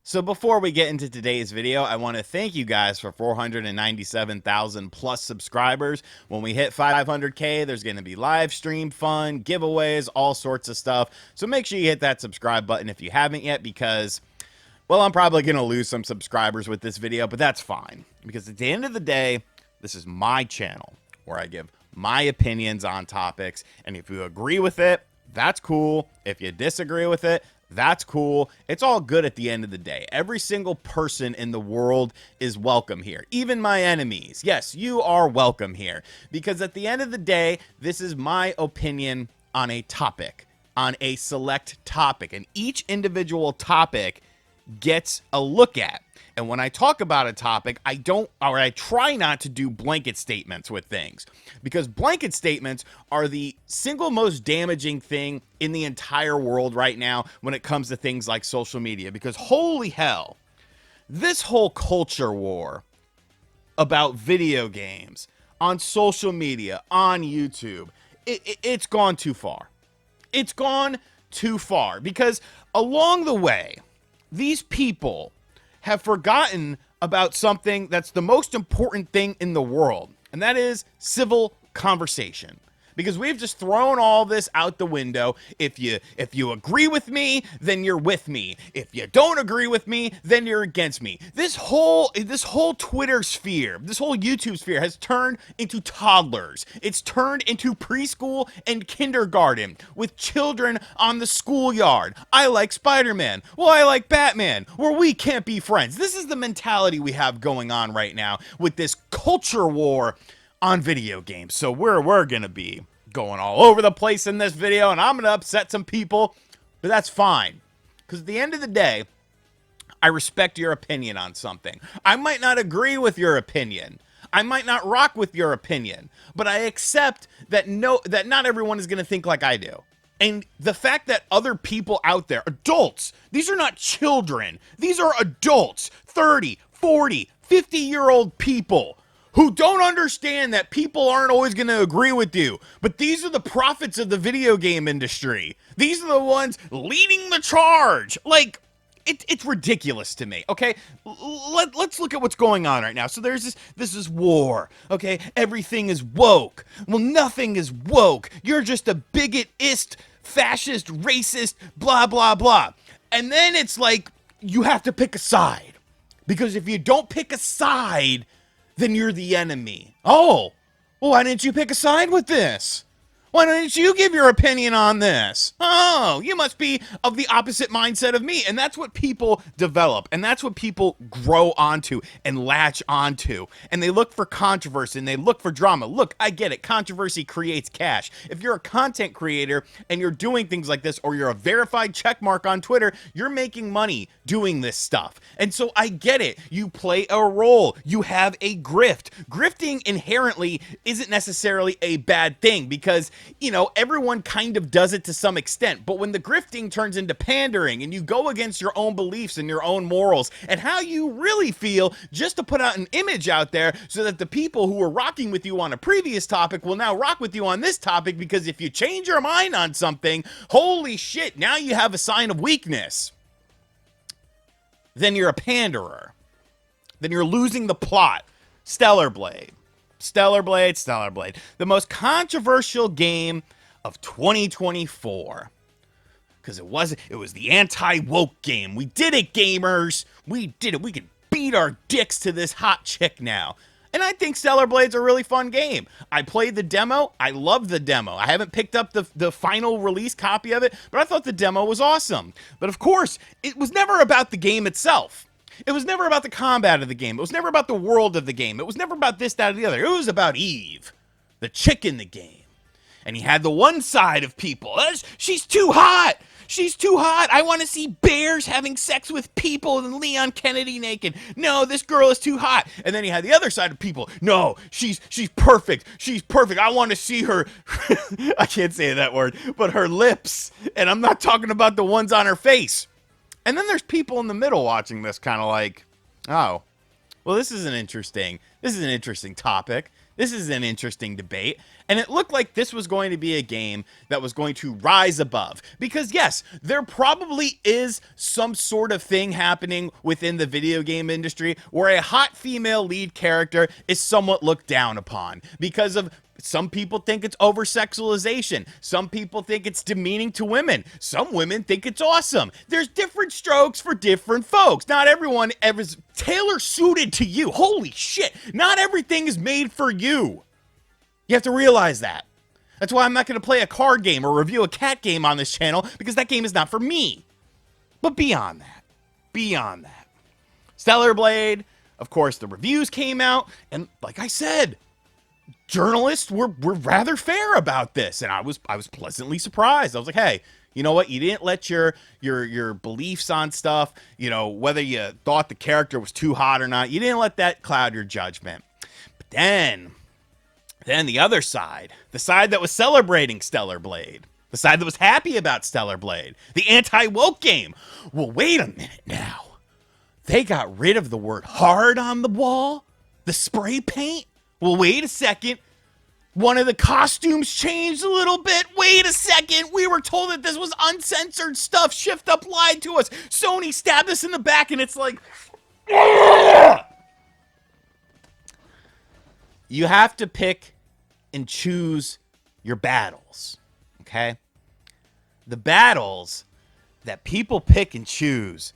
So before we get into today's video, I want to thank you guys for 497,000 plus subscribers. When we hit 500K, there's going to be live stream fun, giveaways, all sorts of stuff. So make sure you hit that subscribe button if you haven't yet because, well, I'm probably going to lose some subscribers with this video, but that's fine. Because at the end of the day, this is my channel where I give my opinions on topics. And if you agree with it, that's cool. If you disagree with it, that's cool. It's all good at the end of the day. Every single person in the world is welcome here. Even my enemies. Yes, you are welcome here. Because at the end of the day, this is my opinion on a topic, on a select topic. And each individual topic gets a look at. And when I talk about a topic, I try not to do blanket statements with things, because blanket statements are the single most damaging thing in the entire world right now when it comes to things like social media. Because holy hell, this whole culture war about video games on social media, on YouTube, it's gone too far. It's gone too far because along the way, these people have forgotten about something that's the most important thing in the world, and that is civil conversation. Because we've just thrown all this out the window. If you agree with me, then you're with me. If you don't agree with me, then you're against me. This whole Twitter sphere, this whole YouTube sphere has turned into toddlers. It's turned into preschool and kindergarten with children on the schoolyard. I like Spider-Man. Well, I like Batman. Or we can't be friends. This is the mentality we have going on right now with this culture war on video games. So we're gonna be going all over the place in this video, and I'm gonna upset some people, but that's fine, because at the end of the day, I respect your opinion on something. I might not agree with your opinion, I might not rock with your opinion, but I accept that not everyone is gonna think like I do. And the fact that other people out there, adults, these are not children, these are adults, 30, 40, 50-year-old people who don't understand that people aren't always going to agree with you. But these are the prophets of the video game industry. These are the ones leading the charge. Like, it's ridiculous to me, okay? Let's look at what's going on right now. So there's this is war, okay? Everything is woke. Well, nothing is woke. You're just a bigotist, fascist, racist, blah, blah, blah. And then it's like, you have to pick a side. Because if you don't pick a side, then you're the enemy. Oh, well, why didn't you pick a side with this? Why didn't you give your opinion on this? Oh, you must be of the opposite mindset of me. And that's what people develop. And that's what people grow onto and latch onto. And they look for controversy and they look for drama. Look, I get it. Controversy creates cash. If you're a content creator and you're doing things like this, or you're a verified check mark on Twitter, you're making money doing this stuff. And so I get it. You play a role. You have a grift. Grifting inherently isn't necessarily a bad thing because, you know, everyone kind of does it to some extent. But when the grifting turns into pandering and you go against your own beliefs and your own morals and how you really feel just to put out an image out there so that the people who were rocking with you on a previous topic will now rock with you on this topic, because if you change your mind on something, holy shit, now you have a sign of weakness. Then you're a panderer. Then you're losing the plot. Stellar Blade. The most controversial game of 2024. Because it was the anti-woke game. We did it, gamers. We did it. We can beat our dicks to this hot chick now. And I think Stellar Blade's a really fun game. I played the demo. I loved the demo. I haven't picked up the final release copy of it, but I thought the demo was awesome. But of course, it was never about the game itself. It was never about the combat of the game. It was never about the world of the game. It was never about this, that, or the other. It was about Eve, the chick in the game. And he had the one side of people. She's too hot. She's too hot. I want to see bears having sex with people and Leon Kennedy naked. No, this girl is too hot. And then he had the other side of people. No, she's perfect. She's perfect. I want to see her. I can't say that word, but her lips. And I'm not talking about the ones on her face. And then there's people in the middle watching this kind of like, oh, well, this is an interesting topic. This is an interesting debate, and it looked like this was going to be a game that was going to rise above. Because yes, there probably is some sort of thing happening within the video game industry where a hot female lead character is somewhat looked down upon because of some people think it's over-sexualization. Some people think it's demeaning to women. Some women think it's awesome. There's different strokes for different folks. Not everyone is tailor-suited to you. Holy shit. Not everything is made for you. You have to realize that. That's why I'm not going to play a card game or review a cat game on this channel, because that game is not for me. But beyond that, Stellar Blade, of course, the reviews came out, and like I said, journalists were rather fair about this, and I was pleasantly surprised. I was like, hey, you know what? You didn't let your beliefs on stuff, you know, whether you thought the character was too hot or not, you didn't let that cloud your judgment. But then the other side, the side that was celebrating Stellar Blade, the side that was happy about Stellar Blade, the anti-woke game. Well, wait a minute now. They got rid of the word hard on the wall? The spray paint? Well, wait a second. One of the costumes changed a little bit. Wait a second. We were told that this was uncensored stuff. Shift Up lied to us. Sony stabbed us in the back, and it's like... You have to pick and choose your battles, okay? The battles that people pick and choose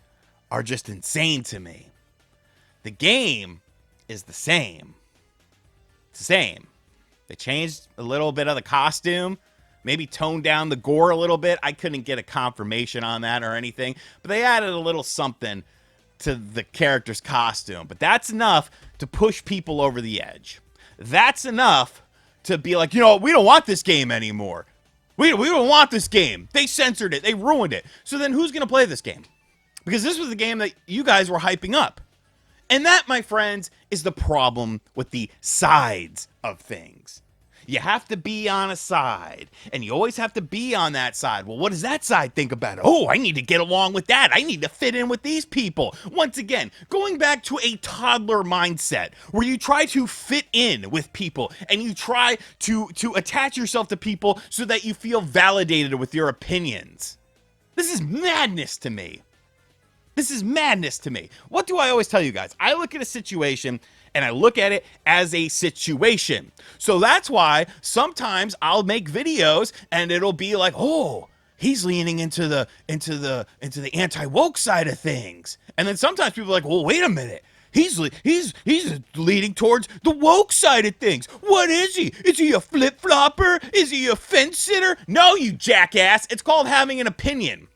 are just insane to me. The game is the same. It's the same. They changed a little bit of the costume, maybe toned down the gore a little bit. I couldn't get a confirmation on that or anything, but they added a little something to the character's costume. But that's enough to push people over the edge. That's enough to be like, you know, we don't want this game anymore. We don't want this game. They censored it. They ruined it. So then who's going to play this game? Because this was the game that you guys were hyping up. And that, my friends, is the problem with the sides of things. You have to be on a side, and you always have to be on that side. Well, what does that side think about it? Oh, I need to get along with that. I need to fit in with these people. Once again, going back to a toddler mindset where you try to fit in with people and you try to attach yourself to people so that you feel validated with your opinions. This is madness to me. This is madness to me. What do I always tell you guys? I look at a situation and I look at it as a situation. So that's why sometimes I'll make videos and it'll be like, oh, he's leaning into the anti-woke side of things. And then sometimes people are like, well, wait a minute. He's leaning towards the woke side of things. What is he? Is he a flip-flopper? Is he a fence-sitter? No, you jackass. It's called having an opinion.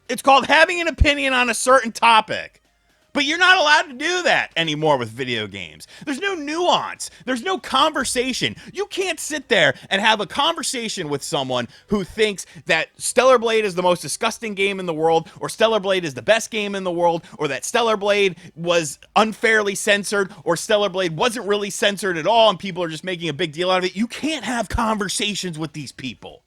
It's called having an opinion on a certain topic. But you're not allowed to do that anymore with video games. There's no nuance. There's no conversation. You can't sit there and have a conversation with someone who thinks that Stellar Blade is the most disgusting game in the world, or Stellar Blade is the best game in the world, or that Stellar Blade was unfairly censored, or Stellar Blade wasn't really censored at all and people are just making a big deal out of it. You can't have conversations with these people.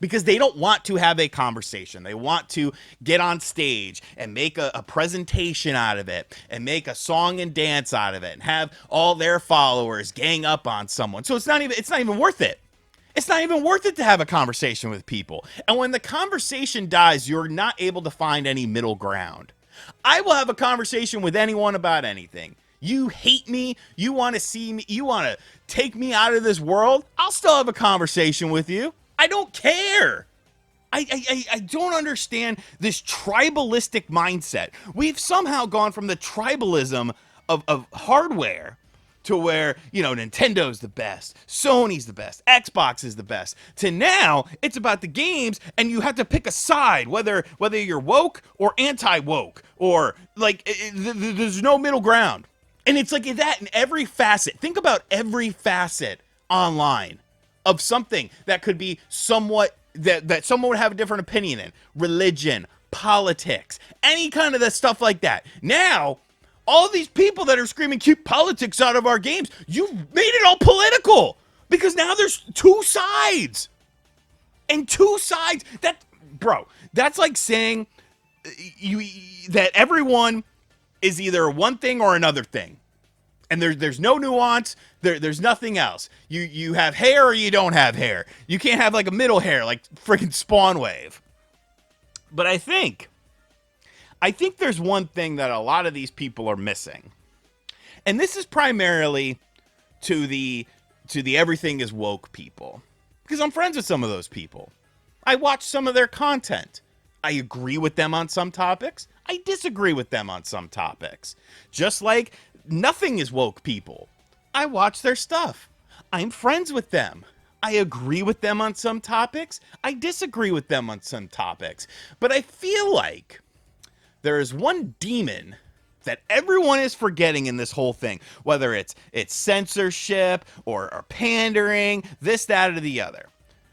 Because they don't want to have a conversation. They want to get on stage and make a presentation out of it and make a song and dance out of it and have all their followers gang up on someone. So it's not even worth it. It's not even worth it to have a conversation with people. And when the conversation dies, you're not able to find any middle ground. I will have a conversation with anyone about anything. You hate me, you want to see me, you want to take me out of this world, I'll still have a conversation with you. I don't care. I don't understand this tribalistic mindset. We've somehow gone from the tribalism of hardware to where, you know, Nintendo's the best, Sony's the best, Xbox is the best, to now it's about the games and you have to pick a side, whether you're woke or anti-woke, or like there's no middle ground. And it's like that in every facet. Think about every facet online of something that could be somewhat, that someone would have a different opinion in. Religion, politics, any kind of that stuff like that. Now, all these people that are screaming, keep politics out of our games, you've made it all political. Because now there's two sides. And two sides, that's like saying that everyone is either one thing or another thing. And there's no nuance. There's nothing else. You have hair or you don't have hair. You can't have like a middle hair like freaking Spawn Wave. But I think there's one thing that a lot of these people are missing. And this is primarily to the everything is woke people. Because I'm friends with some of those people. I watch some of their content. I agree with them on some topics. I disagree with them on some topics. Just like nothing is woke people. I watch their stuff. I'm friends with them. I agree with them on some topics. I disagree with them on some topics. But I feel like there is one demon that everyone is forgetting in this whole thing, whether it's censorship or pandering, this, that, or the other.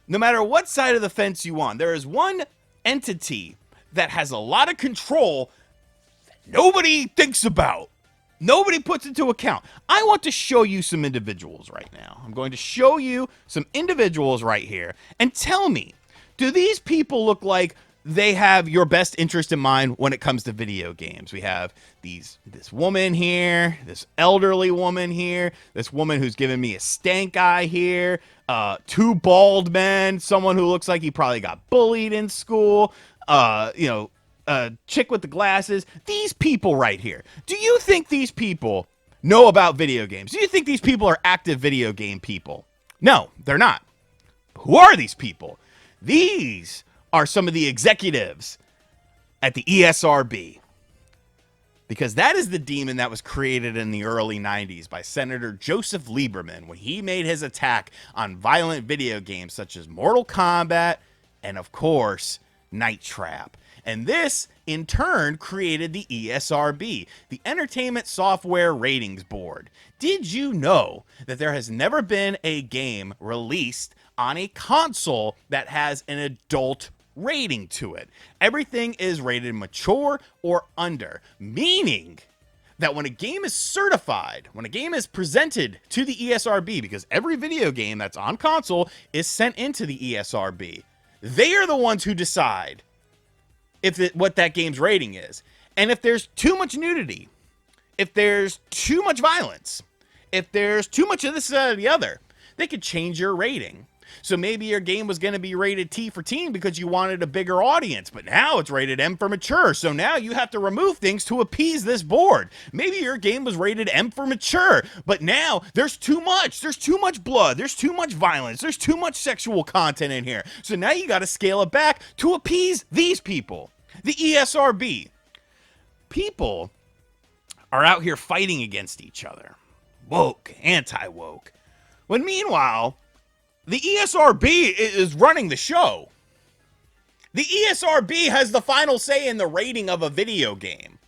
No matter what side of the fence you on, there is one entity that has a lot of control that nobody thinks about. Nobody puts into account. I want to show you some individuals right now. I'm going to show you some individuals right here and tell me, do these people look like they have your best interest in mind when it comes to video games? We have this woman here, this elderly woman here, this woman who's giving me a stank eye here, two bald men, someone who looks like he probably got bullied in school, chick with the glasses. These people right here. Do you think these people know about video games? Do you think these people are active video game people? No, they're not. Who are these people? These are some of the executives at the ESRB. Because that is the demon that was created in the early 90s by Senator Joseph Lieberman when he made his attack on violent video games such as Mortal Kombat and, of course, Night Trap. And this, in turn, created the ESRB, the Entertainment Software Ratings Board. Did you know that there has never been a game released on a console that has an adult rating to it? Everything is rated mature or under, meaning that when a game is certified, when a game is presented to the ESRB, because every video game that's on console is sent into the ESRB, they are the ones who decide what that game's rating is. And if there's too much nudity, if there's too much violence, if there's too much of this or the other, they could change your rating. So maybe your game was going to be rated T for teen because you wanted a bigger audience, but now it's rated M for mature. So now you have to remove things to appease this board. Maybe your game was rated M for mature, but now there's too much. There's too much blood. There's too much violence. There's too much sexual content in here. So now you got to scale it back to appease these people. The ESRB. People are out here fighting against each other. Woke, anti-woke. When meanwhile, the ESRB is running the show. The ESRB has the final say in the rating of a video game.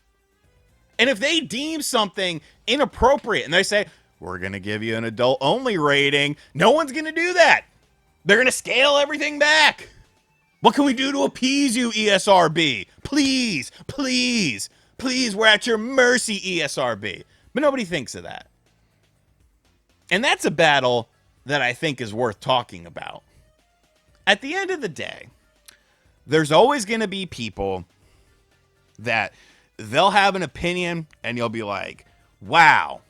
And if they deem something inappropriate and they say, we're going to give you an adult-only rating, no one's going to do that. They're going to scale everything back. What can we do to appease you, ESRB? Please, please, please, we're at your mercy, ESRB. But nobody thinks of that. And that's a battle that I think is worth talking about. At the end of the day, there's always going to be people that they'll have an opinion and you'll be like, wow,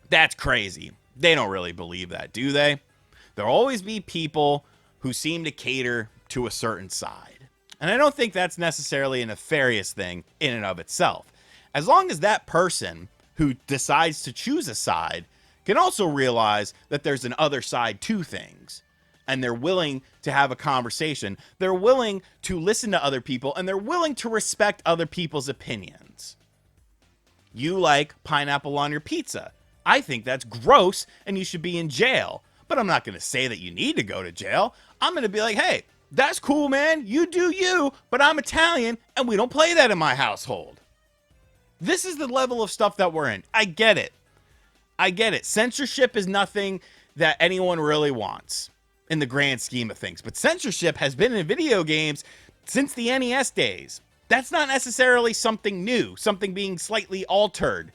that's crazy. They don't really believe that, do they? There'll always be people who seem to cater to a certain side. And I don't think that's necessarily a nefarious thing in and of itself. As long as that person who decides to choose a side can also realize that there's an other side to things. And they're willing to have a conversation. They're willing to listen to other people. And they're willing to respect other people's opinions. You like pineapple on your pizza. I think that's gross and you should be in jail. But I'm not going to say that you need to go to jail. I'm going to be like, hey, that's cool, man. You do you, but I'm Italian and we don't play that in my household. This is the level of stuff that we're in. I get it. I get it. Censorship is nothing that anyone really wants in the grand scheme of things. But censorship has been in video games since the NES days. That's not necessarily something new, something being slightly altered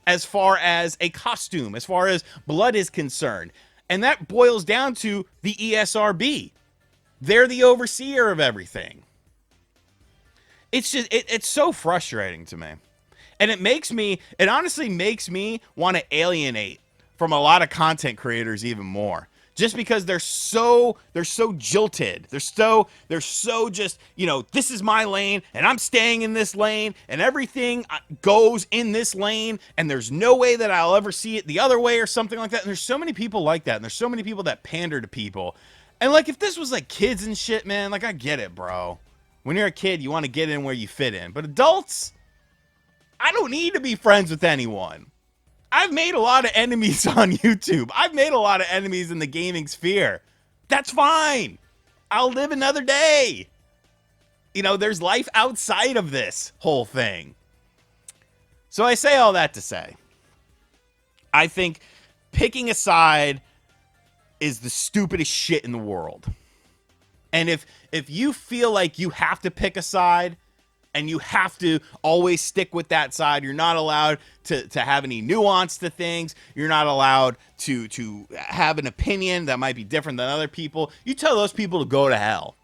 as far as a costume, as far as blood is concerned. And that boils down to the ESRB. They're the overseer of everything. It's just, it's so frustrating to me. And it honestly makes me want to alienate from a lot of content creators even more. Just because they're so jilted. They're so just, this is my lane and I'm staying in this lane and everything goes in this lane and there's no way that I'll ever see it the other way or something like that. And there's so many people like that, and there's so many people that pander to people. And like, if this was like kids and shit, man, like, I get it, bro. When you're a kid, you want to get in where you fit in. But adults, I don't need to be friends with anyone. I've made a lot of enemies on YouTube. I've made a lot of enemies in the gaming sphere. That's fine. I'll live another day. There's life outside of this whole thing. So I say all that to say, I think picking a side is the stupidest shit in the world. And if you feel like you have to pick a side, and you have to always stick with that side, you're not allowed to have any nuance to things. You're not allowed to have an opinion that might be different than other people. You tell those people to go to hell.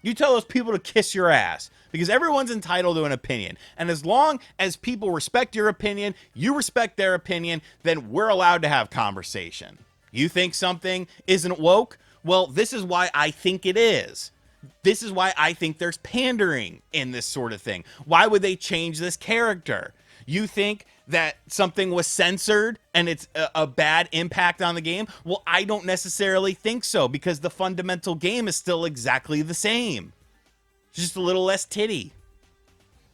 You tell those people to kiss your ass, because everyone's entitled to an opinion. And as long as people respect your opinion, you respect their opinion, then we're allowed to have conversation. You think something isn't woke? Well, this is why I think it is. This is why I think there's pandering in this sort of thing. Why would they change this character? You think that something was censored and it's a bad impact on the game? Well, I don't necessarily think so, because the fundamental game is still exactly the same. It's just a little less titty.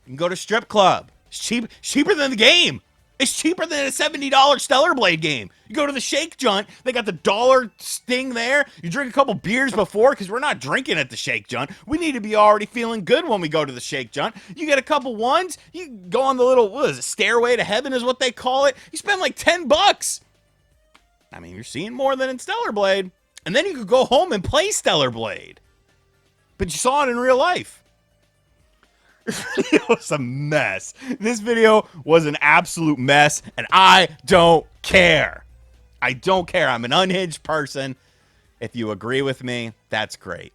You can go to strip club. It's cheaper than the game. It's cheaper than a $70 Stellar Blade game. You go to the Shake Junt, they got the dollar thing there. You drink a couple beers before, because we're not drinking at the Shake Junt. We need to be already feeling good when we go to the Shake Junt. You get a couple ones, you go on the little, what is it, Stairway to Heaven is what they call it. You spend like $10. I mean, you're seeing more than in Stellar Blade. And then you could go home and play Stellar Blade. But you saw it in real life. This video was a mess. This video was an absolute mess, and I don't care. I don't care. I'm an unhinged person. If you agree with me, that's great.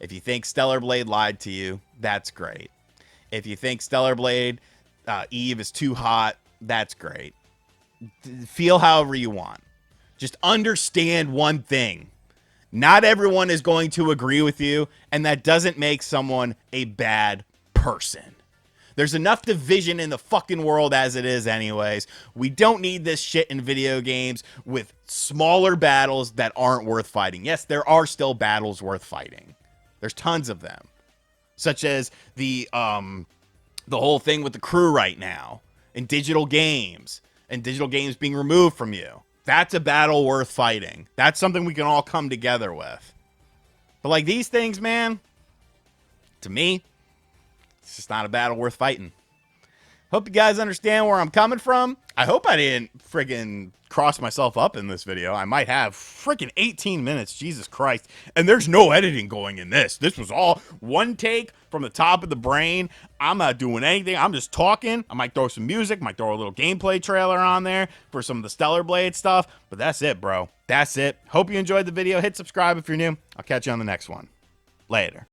If you think Stellar Blade lied to you, that's great. If you think Stellar Blade Eve is too hot, that's great. Feel however you want. Just understand one thing. Not everyone is going to agree with you, and that doesn't make someone a bad person. There's enough division in the fucking world as it is anyways. We don't need this shit in video games with smaller battles that aren't worth fighting. Yes, there are still battles worth fighting. There's tons of them. Such as the whole thing with the crew right now in digital games, and digital games being removed from you. That's a battle worth fighting. That's something we can all come together with. But like these things, man, to me, it's just not a battle worth fighting. Hope you guys understand where I'm coming from. I hope I didn't friggin' cross myself up in this video. I might have friggin' 18 minutes. Jesus Christ. And there's no editing going in this. This was all one take from the top of the brain. I'm not doing anything. I'm just talking. I might throw some music. Might throw a little gameplay trailer on there for some of the Stellar Blade stuff. But that's it, bro. That's it. Hope you enjoyed the video. Hit subscribe if you're new. I'll catch you on the next one. Later.